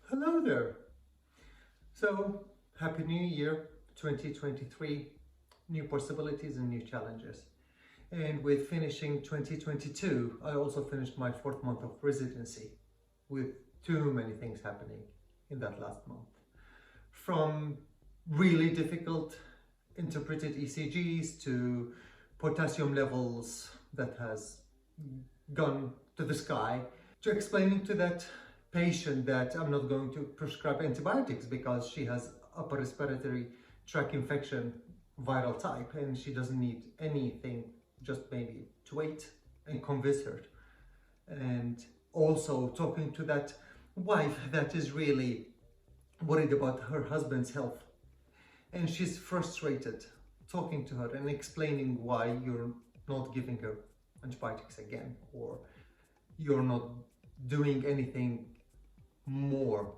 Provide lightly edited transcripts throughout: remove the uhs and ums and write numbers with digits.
Hello there. So, Happy New Year 2023, new possibilities and new challenges. And with finishing 2022, I also finished my 4th month of residency with too many things happening in that last month. From really difficult interpreted ECGs to potassium levels that has gone to the sky, to explaining to that patient that I'm not going to prescribe antibiotics because she has upper respiratory tract infection viral type and she doesn't need anything, just maybe to wait and convince her. And also talking to that wife that is really worried about her husband's health and she's frustrated, talking to her and explaining why you're not giving her antibiotics again, or you're not doing anything more.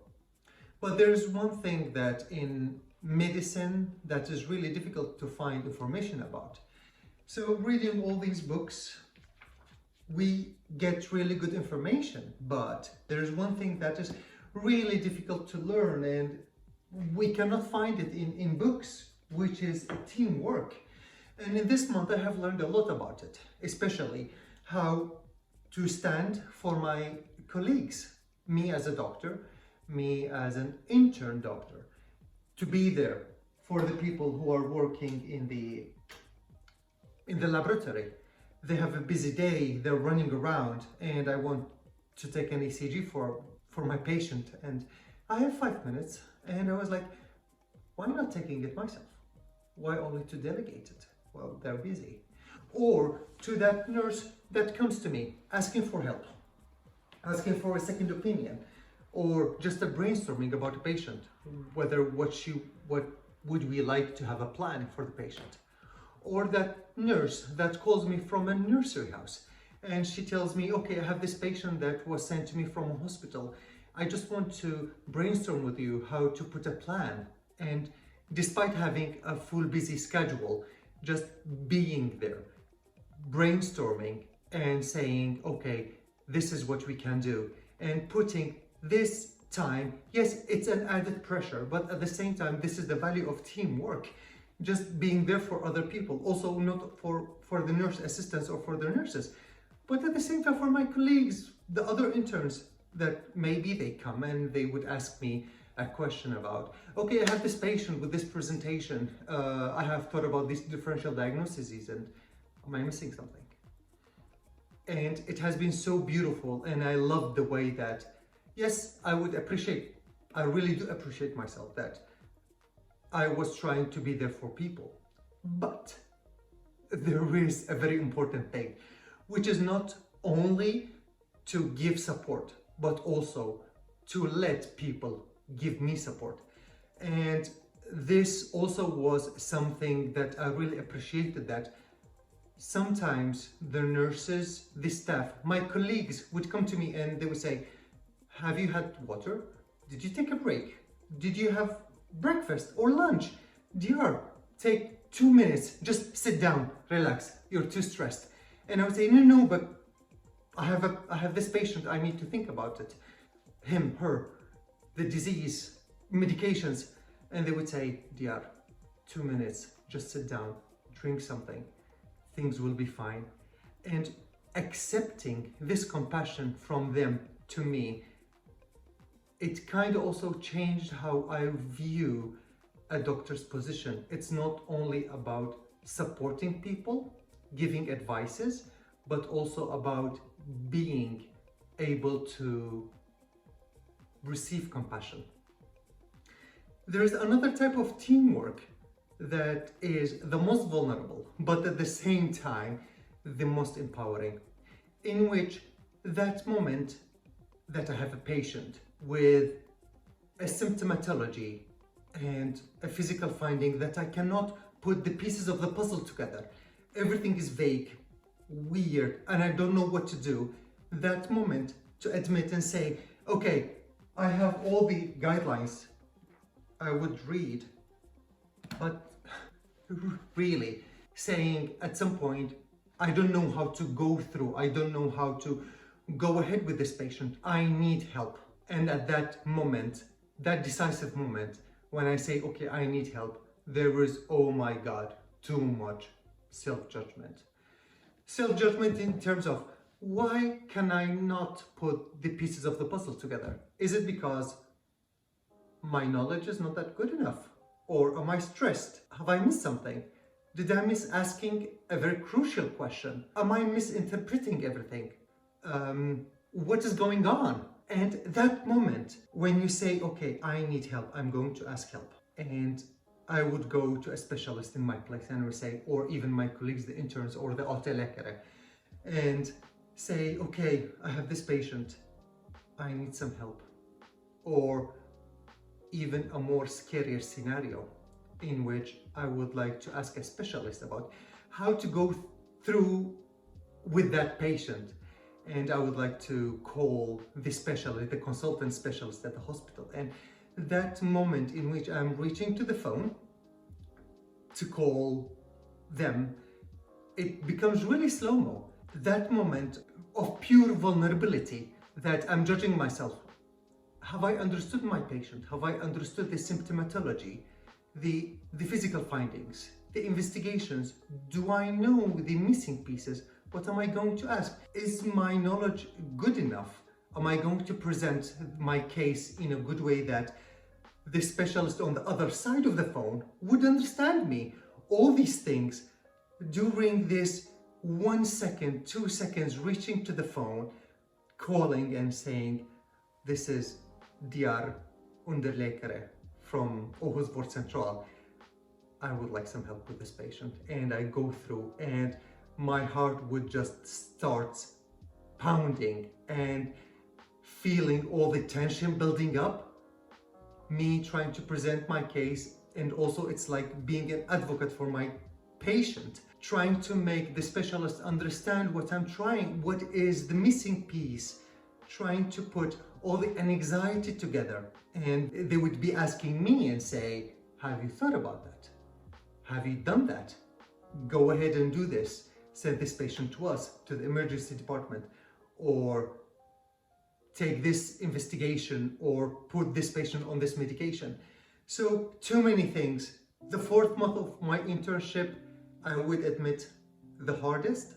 But there's one thing that in medicine that is really difficult to find information about. So reading all these books, we get really good information, but there's one thing that is really difficult to learn and we cannot find it in books, which is teamwork. And in this month I have learned a lot about it, especially how to stand for my colleagues, me as a doctor, me as an intern doctor, to be there for the people who are working in the laboratory. They have a busy day, they're running around, and I want to take an ECG for my patient, and I have 5 minutes, and I was like, why not taking it myself? Why only to delegate it? Well, they're busy. Or to that nurse that comes to me asking for help, asking for a second opinion, or just a brainstorming about a patient, what would we like to have a plan for the patient. Or that nurse that calls me from a nursery house and she tells me, okay, I have this patient that was sent to me from a hospital. I just want to brainstorm with you how to put a plan. And despite having a full busy schedule, just being there, brainstorming and saying, okay, this is what we can do, and putting this time, yes, it's an added pressure, but at the same time, this is the value of teamwork. Just being there for other people, also not for the nurse assistants or for the nurses, but at the same time for my colleagues, the other interns that maybe they come and they would ask me a question about, okay, I have this patient with this presentation, I have thought about these differential diagnoses and am I missing something? And it has been so beautiful, and I love the way that, yes, I really do appreciate myself that I was trying to be there for people. But there is a very important thing, which is not only to give support, but also to let people give me support. And this also was something that I really appreciated, that sometimes the nurses, the staff, my colleagues would come to me and they would say, have you had water? Did you take a break? Did you have breakfast or lunch? Dear, take 2 minutes, just sit down, relax, you're too stressed. And I would say, no, but I have this patient, I need to think about it. Him, her, the disease, medications. And they would say, dear, 2 minutes, just sit down, drink something, things will be fine. And accepting this compassion from them to me, it kind of also changed how I view a doctor's position. It's not only about supporting people, giving advices, but also about being able to receive compassion. There is another type of teamwork that is the most vulnerable, but at the same time, the most empowering, in which that moment that I have a patient with a symptomatology and a physical finding that I cannot put the pieces of the puzzle together. Everything is vague, weird, and I don't know what to do. That moment to admit and say, okay, I have all the guidelines I would read, but really saying at some point, I don't know how to go through, I don't know how to go ahead with this patient, I need help. And at that moment, that decisive moment, when I say, okay, I need help, there is, oh my God, too much self-judgment. Self-judgment in terms of, why can I not put the pieces of the puzzle together? Is it because my knowledge is not that good enough? Or am I stressed? Have I missed something? Did I miss asking a very crucial question? Am I misinterpreting everything? What is going on? And that moment when you say, okay, I need help, I'm going to ask help. And I would go to a specialist in my place and would say, or even my colleagues, the interns or the återläkare, and say, okay, I have this patient, I need some help. Or even a more scarier scenario in which I would like to ask a specialist about how to go through with that patient. And I would like to call the specialist, the consultant specialist at the hospital. And that moment in which I'm reaching to the phone to call them, it becomes really slow-mo. That moment of pure vulnerability that I'm judging myself. Have I understood my patient? Have I understood the symptomatology, the physical findings, the investigations? Do I know the missing pieces? What am I going to ask? Is my knowledge good enough? Am I going to present my case in a good way that the specialist on the other side of the phone would understand me? All these things during this 1 second, 2 seconds reaching to the phone, calling and saying, this is DR underläkare from Aarhus Vårdcentral. I would like some help with this patient. And I go through and my heart would just start pounding and feeling all the tension building up, me trying to present my case, and also it's like being an advocate for my patient, trying to make the specialist understand what I'm trying, what is the missing piece, trying to put all the anxiety together. And they would be asking me and say, have you thought about that? Have you done that? Go ahead and do this. Send this patient to us, to the emergency department, or take this investigation, or put this patient on this medication. So too many things. The 4th month of my internship, I would admit, the hardest,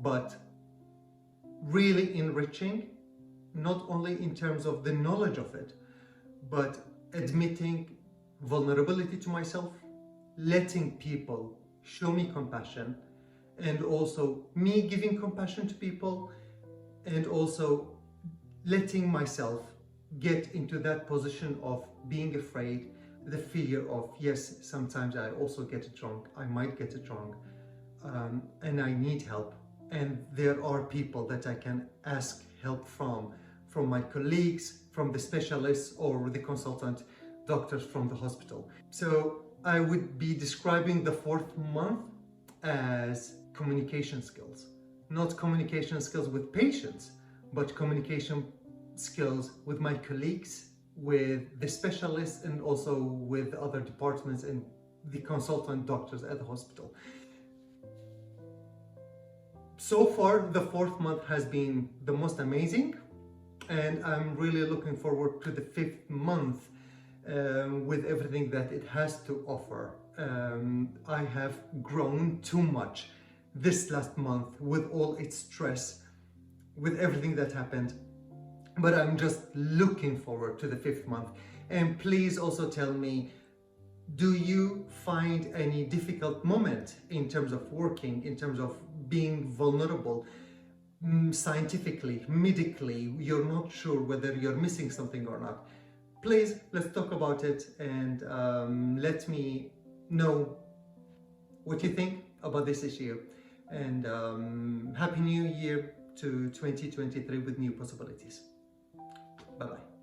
but really enriching, not only in terms of the knowledge of it, but admitting vulnerability to myself, letting people show me compassion, and also me giving compassion to people, and also letting myself get into that position of being afraid, the fear of, yes, sometimes I also get it wrong, I might get it wrong, and I need help. And there are people that I can ask help from my colleagues, from the specialists, or the consultant doctors from the hospital. So I would be describing the 4th month as communication skills. Not communication skills with patients, but communication skills with my colleagues, with the specialists, and also with other departments and the consultant doctors at the hospital. So far, the 4th month has been the most amazing, and I'm really looking forward to the 5th month with everything that it has to offer. I have grown too much this last month with all its stress, with everything that happened, but I'm just looking forward to the 5th month. And please also tell me, do you find any difficult moment in terms of working, in terms of being vulnerable, scientifically, medically, you're not sure whether you're missing something or not? Please, let's talk about it, and let me know what you think about this issue. And Happy New Year to 2023 with new possibilities. Bye-bye.